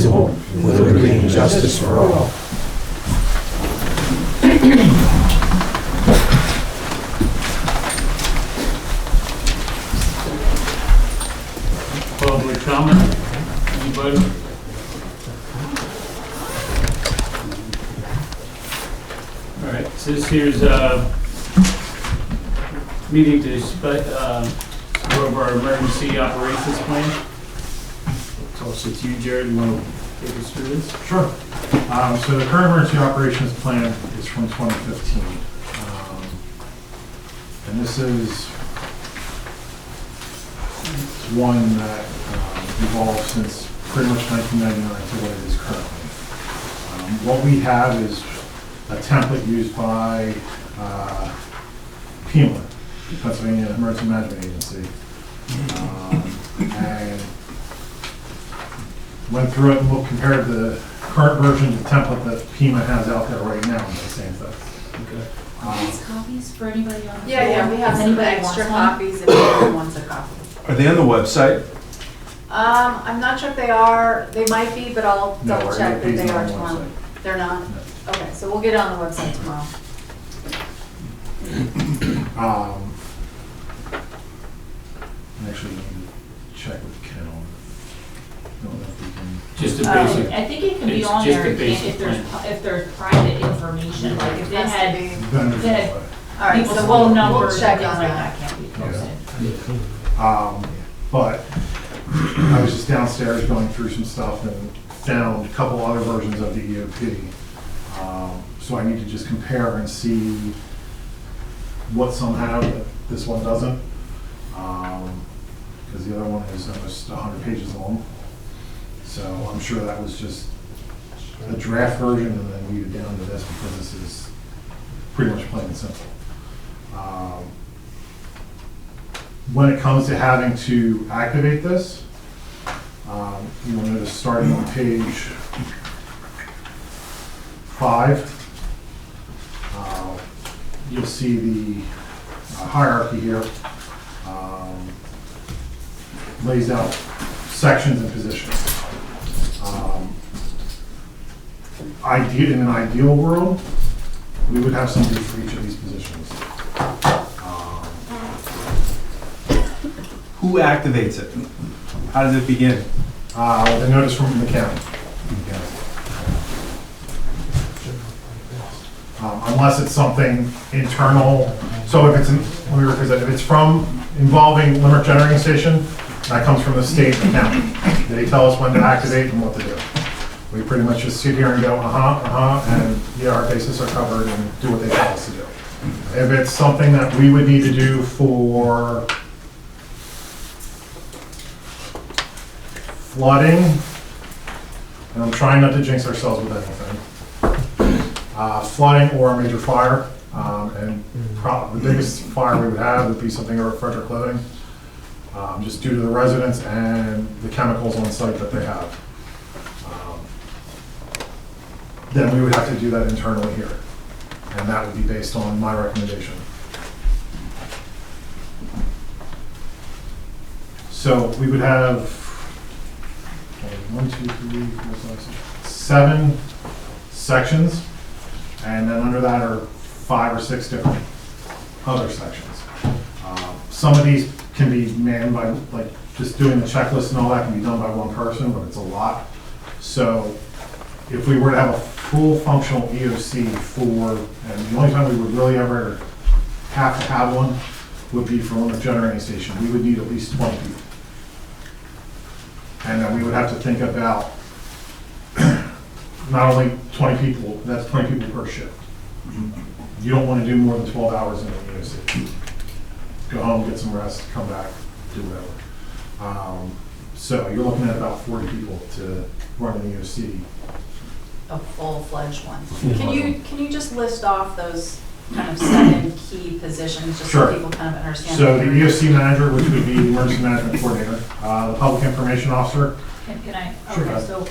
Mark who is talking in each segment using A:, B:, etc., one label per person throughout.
A: indivisible, with liberty and justice for all.
B: Public comment? Anybody? All right, so this here's a meeting to go over our emergency operations plan. So it's you, Jared, you want to take us through this?
C: Sure. So the current emergency operations plan is from 2015. And this is one that evolved since pretty much 1999 to what it is currently. What we have is a template used by PEMA, Pennsylvania Emergency Management Agency. And went through it and compared the current version of the template that PEMA has out there right now, and the same thing.
B: Okay.
D: These copies for anybody on the
E: Yeah,
D: floor?
E: we have
D: If
E: some
D: anybody
E: extra
D: wants one?
E: copies if anyone wants a copy.
A: Are they on the website?
E: I'm not sure if they are, they might be, but I'll
C: No,
E: double
C: our
E: check that
C: EAP's
E: they
C: not
E: are
C: on the
E: tomorrow.
C: website.
E: They're not? Okay, so we'll get it on the website tomorrow.
C: Actually, let me check with Ken on. Don't know if we can.
B: Just a basic,
D: I think it can be
B: It's
D: on
B: just
D: there
B: a
D: if
B: basic
D: there's private information, like if they
E: Has to
D: had
E: be.
C: Vendors
D: Yeah.
C: anyway.
E: All right,
D: people's
E: so
D: phone
E: we'll
D: numbers and
E: check
D: things
E: on
D: like
E: that.
D: that can't be posted.
C: But I was just downstairs going through some stuff and found a couple other versions of the EOP. So I need to just compare and see what some have that this one doesn't. Because the other one is almost 100 pages long. So I'm sure that was just a draft version and then weeded down to this because this is pretty much plain and simple. When it comes to having to activate this, you will notice starting on page 5, you'll see the hierarchy here. Lays out sections and positions. In an ideal world, we would have somebody for each of these positions.
A: Who activates it? How does it begin?
C: With a notice from the county. Unless it's something internal, so if it's from involving Limerick Generating Station, that comes from the state and the county. They tell us when to activate and what to do. We pretty much just sit here and go, and yeah, our bases are covered and do what they tell us to do. If it's something that we would need to do for flooding, and I'm trying not to jinx ourselves with anything, flooding or a major fire, and the biggest fire we would have would be something over at Frederick Living, just due to the residents and the chemicals on site that they have. Then we would have to do that internally here, and that would be based on my recommendation. So we would have 7 sections, and then under that are 5 or 6 different other sections. Some of these can be manned by, like, just doing the checklist and all that can be done by one person, but it's a lot. So if we were to have a full functional EOC and the only time we would really ever have to have one would be for Limerick Generating Station, we would need at least 20 people. And then we would have to think about not only 20 people, that's 20 people per shift. You don't want to do more than 12 hours in an EOC. Go home, get some rest, come back, do whatever. So you're looking at about 40 people to run an EOC.
E: A full-fledged one. Can you just list off those kind of 7 key positions, just
C: Sure.
E: so people kind of understand?
C: So the EOC manager, which would be the emergency management coordinator, the public information officer.
D: Can I,
C: Sure, go
D: okay,
C: ahead.
D: so,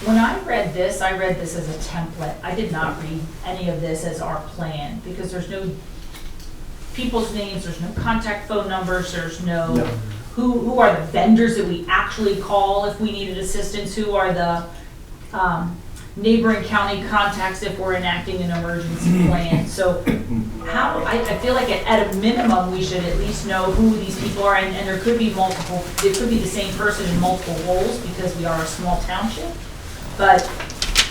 D: when I read this as a template. I did not read any of this as our plan, because there's no people's names, there's no contact phone numbers, there's no
C: No.
D: who are the vendors that we actually call if we needed assistance? Who are the neighboring county contacts if we're enacting an emergency plan? So I feel like at a minimum, we should at least know who these people are, and there could be multiple, it could be the same person in multiple roles because we are a small township. But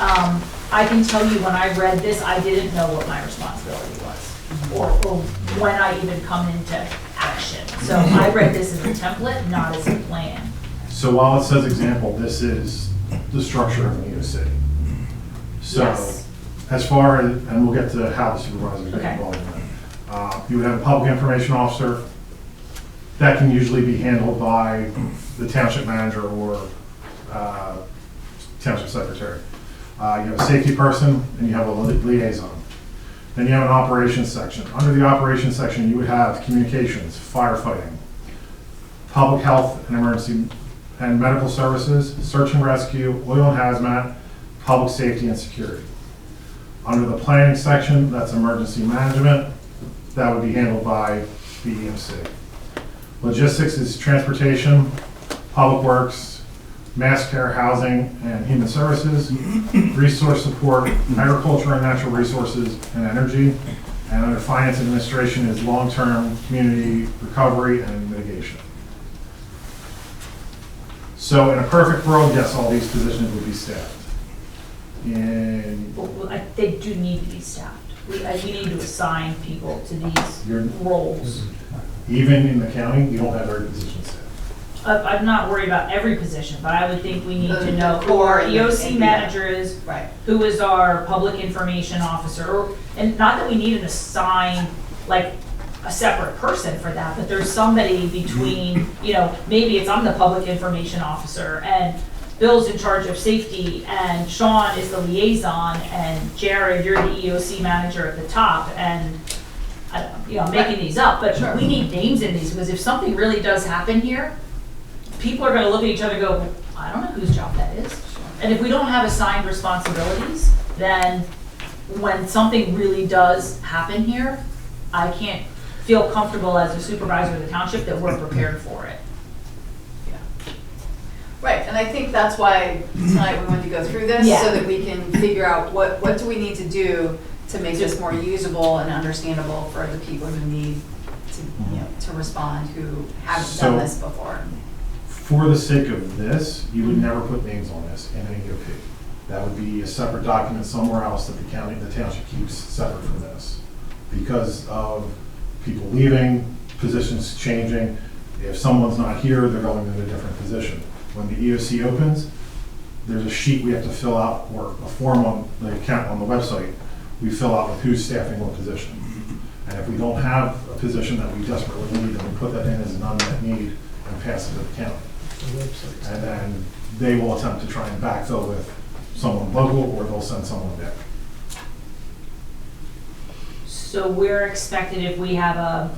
D: I can tell you when I read this, I didn't know what my responsibility was, or when I even come into action. So I read this as a template, not as a plan.
C: So while it says example, this is the structure of an EOC. So
D: Yes.
C: as far as, and we'll get to how the supervisors get
D: Okay.
C: involved in that. You would have a public information officer. That can usually be handled by the township manager or township secretary. You have a safety person and you have a liaison. Then you have an operations section. Under the operations section, you would have communications, firefighting, public health and emergency and medical services, search and rescue, oil and hazmat, public safety and security. Under the planning section, that's emergency management. That would be handled by the EMC. Logistics is transportation, public works, mass care, housing, and human services, resource support, agriculture and natural resources, and energy. And under finance administration is long-term community recovery and mitigation. So in a perfect world, yes, all these positions would be staffed. And
D: They do need to be staffed. We need to assign people to these
C: you're,
D: roles.
C: even in the county, you don't have every position staffed.
D: I'm not worried about every position, but I would think we need to
E: The
D: know who
E: core
D: our
E: and the-
D: EOC
E: and
D: manager is,
E: Right.
D: who is our public information officer, and not that we need to assign like a separate person for that, but there's somebody between, maybe it's I'm the public information officer and Bill's in charge of safety and Sean is the liaison and Jared, you're the EOC manager at the top, and I don't know, I'm making these up, but
E: Sure.
D: we need names in these because if something really does happen here, people are gonna look at each other and go, I don't know whose job that is. And if we don't have assigned responsibilities, then when something really does happen here, I can't feel comfortable as a supervisor of the township that we're prepared for it.
E: Right, and I think that's why tonight we wanted to go through this,
D: Yeah.
E: so that we can figure out what do we need to do to make this more usable and understandable for the people who need to respond, who haven't done
C: So-
E: this before.
C: For the sake of this, you would never put names on this in an EOP. That would be a separate document somewhere else that the township keeps separate from this. Because of people leaving, positions changing, if someone's not here, they're going into a different position. When the EOC opens, there's a sheet we have to fill out, or a form on the account on the website, we fill out with who's staffing what position. And if we don't have a position that we desperately need, then we put that in as an unmet need and pass it to the county. And then they will attempt to try and backfill with someone local, or they'll send someone there.
D: So we're expected if we have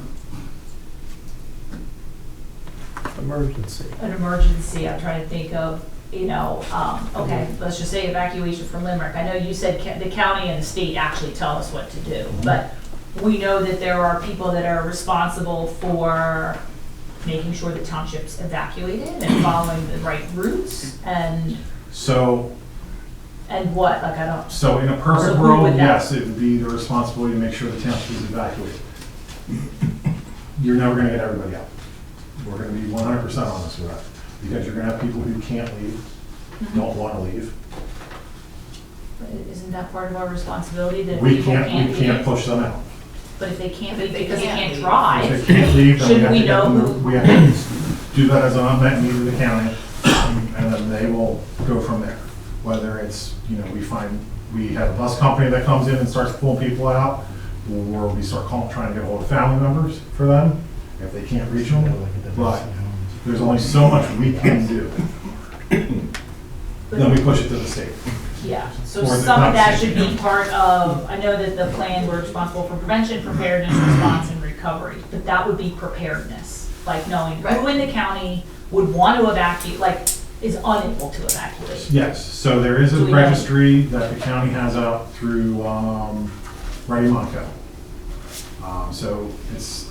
F: Emergency.
D: an emergency, I'm trying to think of, okay, let's just say evacuation from Limerick. I know you said the county and the state actually tell us what to do, but we know that there are people that are responsible for making sure the township's evacuated and following the right routes and
C: So,
D: what, like I don't,
C: so in a
D: So
C: perfect
D: who
C: world,
D: would that-
C: yes, it would be the responsibility to make sure the township is evacuated. You're never gonna get everybody out. We're gonna be 100% honest with that, because you're gonna have people who can't leave, don't wanna leave.
D: isn't that part of our responsibility that
C: We
D: people
C: can't
D: leave?
C: push them out.
D: But if they can't
E: But
D: leave
E: they
D: because they
E: can't
D: can't
E: leave.
D: drive,
C: If they can't leave, then we
D: Shouldn't
C: have
D: we
C: to get
D: know
C: them,
D: who-
C: we have to do that as an unmet need of the county, and then they will go from there. Whether it's, we have a bus company that comes in and starts pulling people out, or we start trying to get hold of family members for them, if they can't reach them. But there's only so much we can do. Then we push it to the state.
D: yeah. So
C: Or the
D: some of that
C: township.
D: should be part of, I know that the plan, we're responsible for prevention, preparedness, response, and recovery. But that would be preparedness, like knowing who
E: Right.
D: in the county would want to evacuate, like is unable to evacuate.
C: Yes, so there is a
D: Do we know?
C: registry that the county has out through Ready Monco. So it's,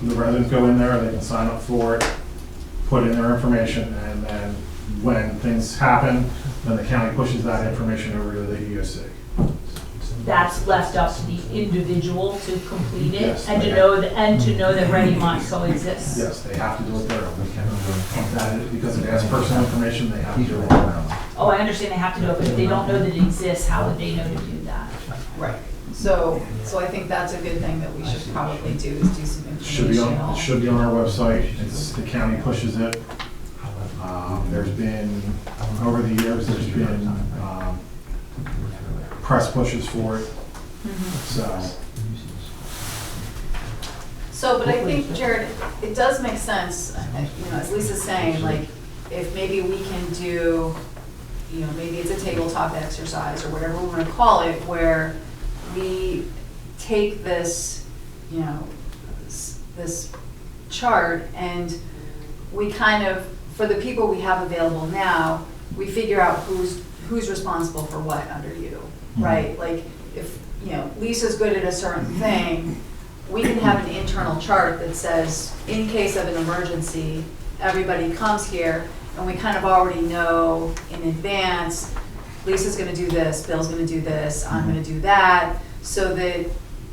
C: the residents go in there, they can sign up for it, put in their information, and then when things happen, then the county pushes that information over to the EOC.
D: That's left up to the individual to complete it
C: Yes,
D: and to
C: they
D: know that Ready Montico exists.
C: Yes, they have to do it their own. That is because it has personal information, they have to do it on their own.
D: Oh, I understand they have to do it, but if they don't know that it exists, how would they know to do that?
E: Right. So I think that's a good thing that we should probably do, is do some
C: It should be on,
E: informational.
C: it should be on our website, it's, the county pushes it. There's been, over the years, there's been, press pushes for it, so.
E: But I think, Jared, it does make sense, you know, as Lisa's saying, like, if maybe we can do, you know, maybe it's a tabletop exercise or whatever we want to call it, where we take this, you know, this chart and we kind of, for the people we have available now, we figure out who's responsible for what under you, right? Like, if, you know, Lisa's good at a certain thing, we can have an internal chart that says, in case of an emergency, everybody comes here, and we kind of already know in advance, Lisa's gonna do this, Bill's gonna do this, I'm gonna do that, so that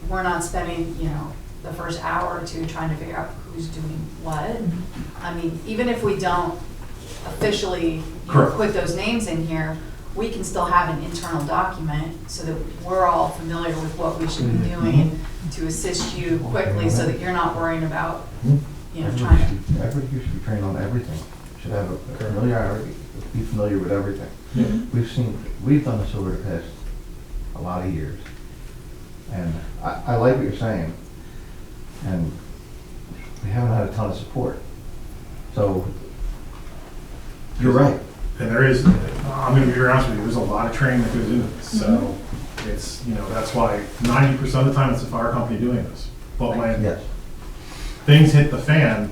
E: we're not spending, you know, the first hour or two trying to figure out who's doing what. I mean, even if we don't officially, you know,
C: Correct.
E: put those names in here, we can still have an internal document so that we're all familiar with what we should be doing and to assist you quickly so that you're not worrying about, you know, trying to.
F: Everybody should be trained on everything, should have a familiarity, be familiar with everything. We've done this over the past a lot of years. And I like what you're saying, and we haven't had a ton of support. So, you're right.
C: And there is, I'm gonna be very honest with you, there's a lot of training that goes into this, so it's, you know, that's why 90% of the time it's the fire company doing this. But when
F: Yes.
C: things hit the fan,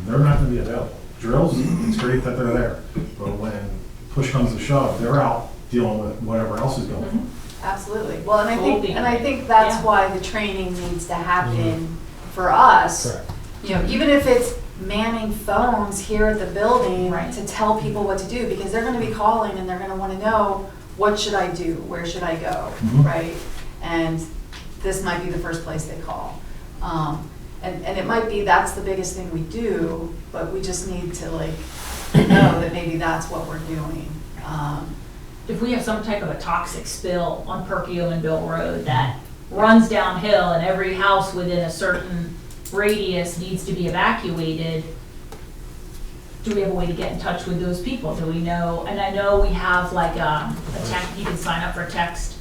C: they're not gonna be available. Drills, it's great that they're there, but when push comes to shove, they're out dealing with whatever else is going on.
E: Absolutely. Well, and I
D: Totally.
E: think that's
D: Yeah.
E: why the training needs to happen for us. You know, even if it's manning phones here at the building
D: Right.
E: to tell people what to do, because they're gonna be calling and they're gonna wanna know, what should I do? Where should I go?
C: Mhm.
E: Right? And this might be the first place they call. And it might be that's the biggest thing we do, but we just need to like know that maybe that's what we're doing.
D: If we have some type of a toxic spill on Perkiomenville Road that runs downhill and every house within a certain radius needs to be evacuated, do we have a way to get in touch with those people? Do we know, and I know we have like a text, you can sign up for text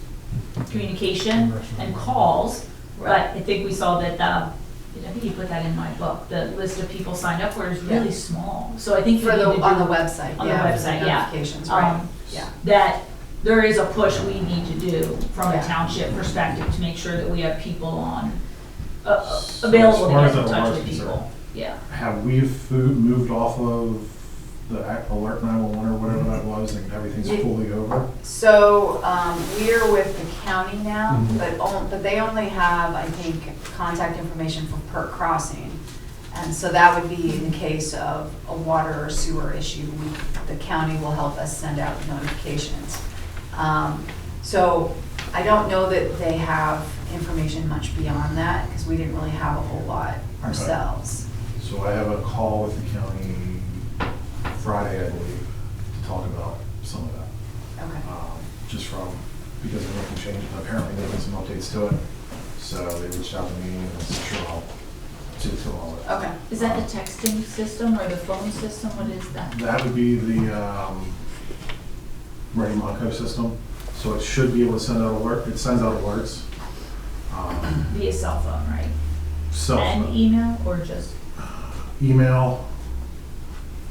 D: communication and calls, but I think we saw that, I think you put that in my book, the list of people signed up for is really small. So I think you
E: For
D: need to
E: the,
D: do.
E: on the website,
D: On the
E: yeah, for
D: website,
E: the
D: yeah.
E: notifications, right,
D: Um,
E: yeah.
D: that there is a push we need to do from a
E: Yeah.
D: township perspective to make sure that we have people on,
C: So
D: available
C: as
D: to
C: far
D: get
C: as
D: in
C: that
D: touch
C: alarm's
D: with people.
C: concerned,
D: Yeah.
C: Have we moved off of the alert 911 or whatever that was, and everything's
E: Yeah.
C: fully over?
E: So, we're with the county now,
C: Mhm.
E: but they only have, I think, contact information for Perk Crossing. And so that would be in the case of a water or sewer issue, the county will help us send out notifications. So I don't know that they have information much beyond that, because we didn't really have a whole lot ourselves.
C: So I have a call with the county Friday, I believe, to talk about some of that.
E: Okay.
C: Just from, because they're making changes, apparently making some updates to it. So they reached out to me and I'm sure I'll do all of it.
E: Okay.
D: Is that the texting system or the phone system? What is that?
C: That would be the Ready Monco system. So it should be able to send out alert, it sends out alerts.
D: Via cell phone, right?
C: Cell
D: And
C: phone,
D: email or just?
C: email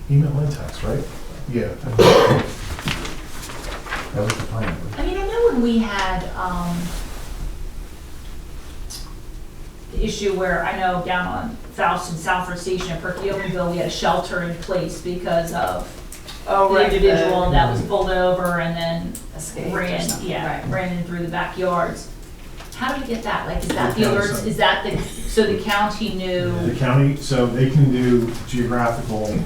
C: and text, right? Yeah.
F: That was the plan.
D: I mean, I know when we had, the issue where I know down on Faust and Southford Station at Perkiomenville, we had a shelter in place because of
E: Oh,
D: the
E: right,
D: individual that was pulled over and then
E: escaped or
D: ran,
E: something,
D: yeah,
E: right.
D: ran in through the backyards. How do we get that? Like, is that the
C: Yeah,
D: alerts,
C: so-
D: is that the, so the county knew?
C: The county, so they can do geographical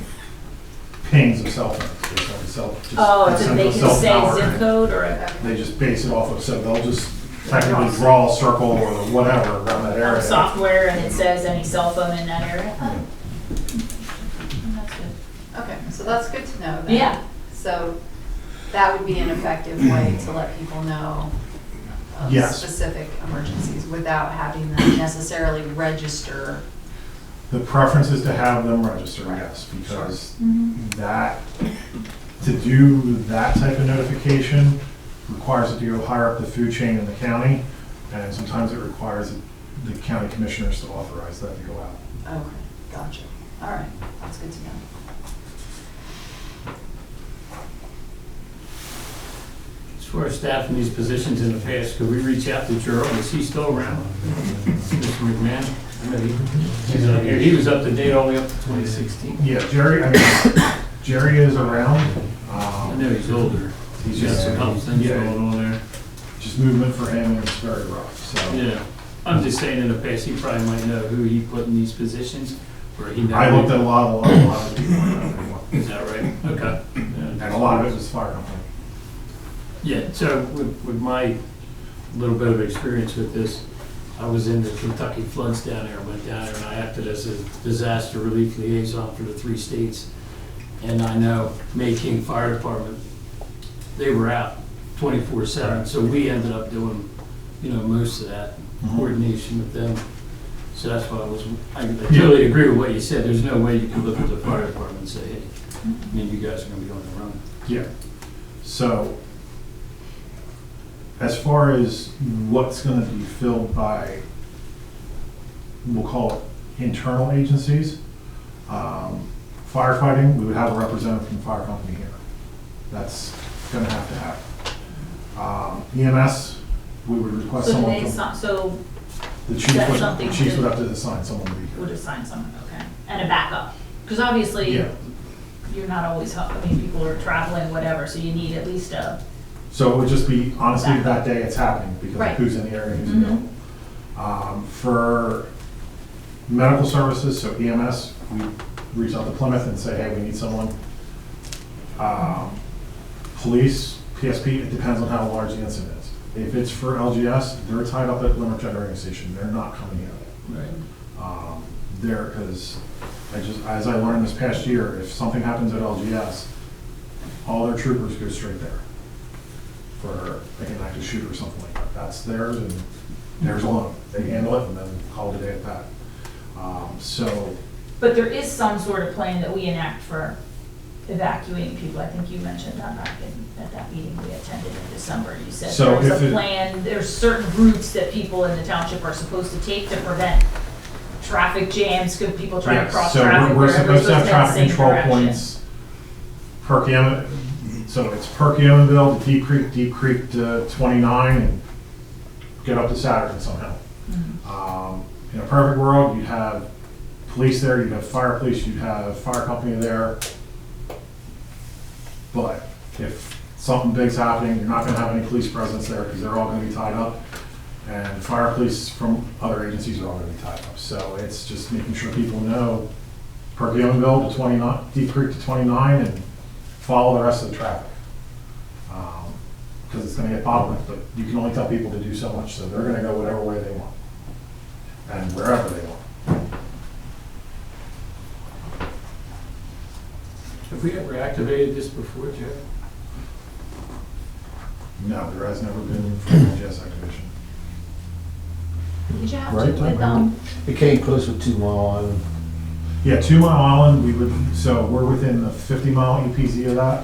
C: pings of cell phones. They send a cell- just
D: Oh,
C: send
D: so
C: a
D: they
C: cell
D: can say
C: tower,
D: zip
C: and
D: code or,
C: They just base it off of, so they'll just technically draw a circle or whatever around that area.
D: software and it says any cell phone in that area? Oh. That's good.
E: Okay, so that's good to know then.
D: Yeah.
E: So that would be an effective way to let people know of
C: Yes.
E: specific emergencies without having them necessarily register.
C: The preference is to have them register,
E: Right.
C: yes, because
D: Mm-hmm.
C: that, to do that type of notification requires it to go higher up the food chain in the county, and sometimes it requires the county commissioners to authorize that to go out.
E: Okay, gotcha. All right, that's good to know.
B: As far as staffing these positions in the past, could we reach out to Gerald? Is he still around? Mr. McMahon? I know he's on here. He was up to date all the way up to 2016.
C: Yeah, Jerry, I mean, Jerry is around.
B: I know he's older.
C: He's
B: He's got
C: just,
B: some health things
C: yeah,
B: going on there.
C: just movement for him is very rough, so.
B: Yeah. I'm just saying in the past, he probably might know who he put in these positions, or he knows.
C: I looked at a lot of people I don't know anymore.
B: Is that right? Okay.
C: And a lot of it was fire company.
B: Yeah, so with my little bit of experience with this, I was in the Kentucky floods down there. I went down there and I acted as a disaster relief liaison for the 3 states. And I know May King Fire Department, they were out 24/7, so we ended up doing, most of that coordination with them. So that's why I totally agree with what you said. There's no way you can look at the fire department and say, hey, you guys are gonna be on the run.
C: Yeah. So, as far as what's gonna be filled by, we'll call it internal agencies, firefighting, we would have a representative from the fire company here. That's gonna have to happen. EMS, we would request
D: So do
C: someone
D: they,
C: from,
D: so
C: the
D: is
C: chief
D: that
C: would,
D: something
C: the chief
D: to-
C: would have to assign someone to be
D: would
C: here.
D: assign someone, okay, and a backup? Because obviously,
C: Yeah,
D: you're not always, people are traveling, whatever, so you need at least a,
C: so it would just be, honestly, that day it's happening, because
D: Right.
C: of who's in the area, who's
D: Mhm.
C: available. For medical services, so EMS, we reach out to Plymouth and say, hey, we need someone. Police, PSP, it depends on how large the incident is. If it's for LGS, they're tied up at Limerick Generating Station, they're not coming here.
B: Right.
C: Because as I learned this past year, if something happens at LGS, all their troopers go straight there for like an active shooter or something like that. That's theirs and theirs alone. They handle it and then call it a day at that. So,
D: but there is some sort of plan that we enact for evacuating people. I think you mentioned that back at that meeting we attended in December. You said
C: So
D: there's
C: if
D: a
C: it-
D: plan, there's certain routes that people in the township are supposed to take to prevent traffic jams, good people trying
C: yeah,
D: to cross
C: so
D: traffic.
C: we're
D: where
C: supposed to have
D: everybody's head
C: traffic
D: the same
C: control
D: direction.
C: points. So it's Perkiomenville to Deep Creek to 29 and get up to Saturn somehow.
D: Mhm.
C: In a perfect world, you'd have police there, you'd have fire police, you'd have fire company there. But if something big's happening, you're not gonna have any police presence there because they're all gonna be tied up. And fire police from other agencies are all gonna be tied up. So it's just making sure people know Perkiomenville to 29, Deep Creek to 29 and follow the rest of the traffic. Because it's gonna get bottlenecked, but you can only tell people to do so much, so they're gonna go whatever way they want. And wherever they want.
B: Have we ever activated this before, Jeff?
C: No, there has never been franchise activation.
D: Did you have
G: Right,
D: to with,
G: It came close with 2 Mile Island.
C: Yeah, 2 Mile Island, we would, so we're within the 50-mile EPZ of that.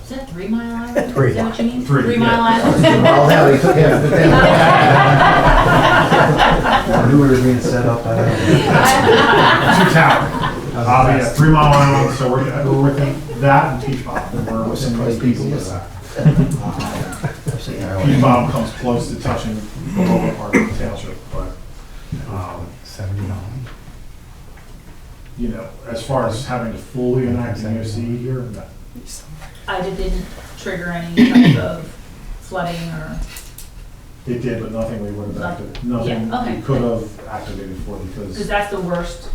D: is that 3 Mile Island?
G: Three.
D: Is that what you mean?
C: 3,
D: 3 Mile
C: yeah.
D: Island?
G: Well, hell, they took half of it down. I knew we were being set up.
C: 2 Tower. Yeah, 3 Mile Island, so we're within that and Peach Bottom, and we're within the EPZ of that. Peach Bottom comes close to touching the lower part of the township, but,
G: 79.
C: as far as having to fully enact an EOC here, no.
D: It didn't trigger any type of flooding or,
C: It did, but nothing we would have activated, nothing
D: Yeah, okay.
C: we could have activated for
D: because
C: because,
D: that's the worst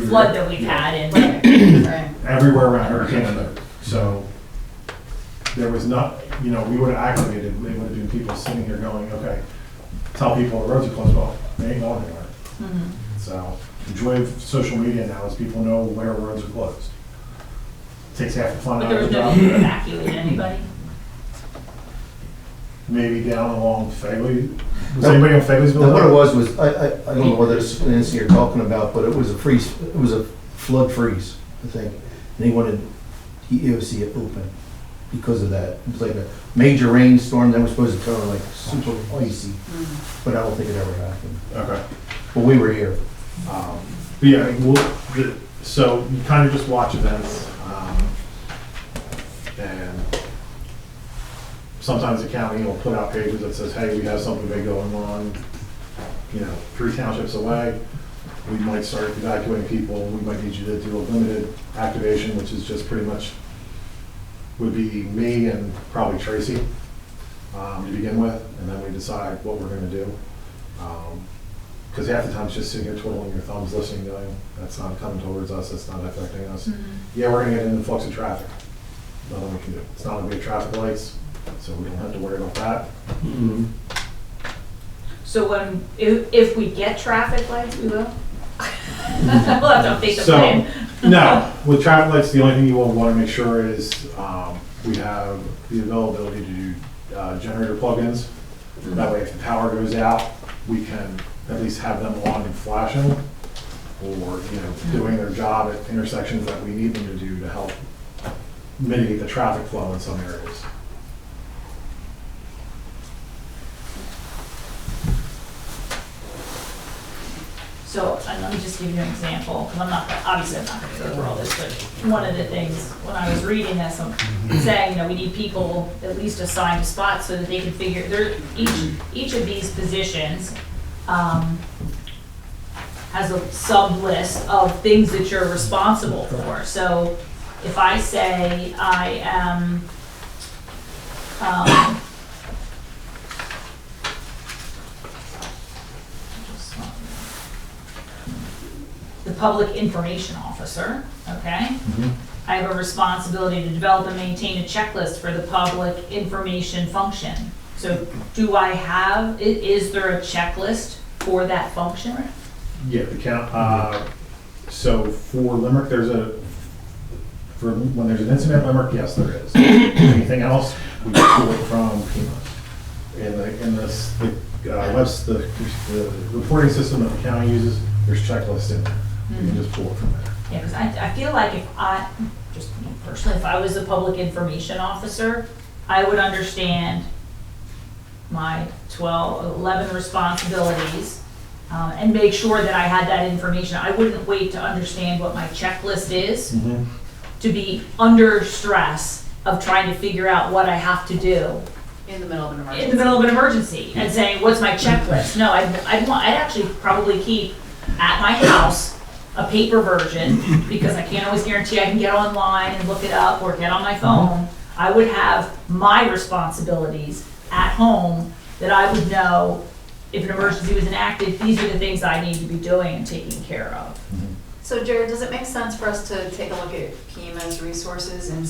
D: flood that we've had in.
E: Right.
C: everywhere around Hurricane Mode. So there was not, you know, we would have activated, it would have been people sitting here going, okay, tell people the roads are closed, well, they ain't going anywhere.
D: Mhm.
C: So the joy of social media now is people know where roads are closed. Takes half the fun
D: But
C: out
D: there
C: of
D: was
C: the
D: no
C: job.
D: need to evacuate anybody.
C: Maybe down along Fagley. Was anybody on Fagley's
G: Now, what it
C: building?
G: was, I don't know whether it's an incident you're talking about, but it was a freeze, it was a flood freeze, I think. And he wanted the EOC open because of that. It was like a major rainstorm, then we're supposed to turn like super icy, but I don't think it ever happened.
C: Okay.
G: But we were here.
C: But yeah, so you kind of just watch events, and sometimes the county will put out pages that says, hey, we have something big going on, you know, 3 townships away. We might start evacuating people. We might need you to do a limited activation, which is just pretty much, would be me and probably Tracy to begin with, and then we decide what we're gonna do. Because half the time it's just sitting here twiddling your thumbs, listening, going, that's not coming towards us, that's not affecting us. Yeah, we're gonna get an influx of traffic. Nothing we can do. It's not gonna be traffic lights, so we don't have to worry about that.
D: So when, if we get traffic lights, we will? We'll have to update the
C: So,
D: plan.
C: no, with traffic lights, the only thing you will want to make sure is we have the availability to do generator plugins. That way, if the power goes out, we can at least have them on and flashing, or, you know, doing their job at intersections that we need them to do to help mitigate the traffic flow in some areas.
D: So, and let me just give you an example, because obviously I'm not gonna go through all this, but one of the things, when I was reading this, I'm saying, you know, we need people at least assigned to spots so that they can figure, each of these positions, has a sub-list of things that you're responsible for. So if I say I am, the public information officer, okay? I have a responsibility to develop and maintain a checklist for the public information function. So do I have, is there a checklist for that function?
C: Yeah, the count, so for Limerick, for when there's an incident in Limerick, yes, there is. Anything else, we pull it from FEMA. In the reporting system that the county uses, there's checklists in there. You can just pull it from there.
D: Yeah, because I feel like if I, just me personally, if I was a public information officer, I would understand my 11 responsibilities, and make sure that I had that information. I wouldn't wait to understand what my checklist is to be under stress of trying to figure out what I have to do
E: In the middle of an emergency.
D: in the middle of an emergency and saying, what's my checklist? No, I'd actually probably keep at my house a paper version, because I can't always guarantee I can get online and look it up or get on my phone. I would have my responsibilities at home that I would know if an emergency was enacted, these are the things I need to be doing and taking care of.
E: So Jared, does it make sense for us to take a look at FEMA's resources and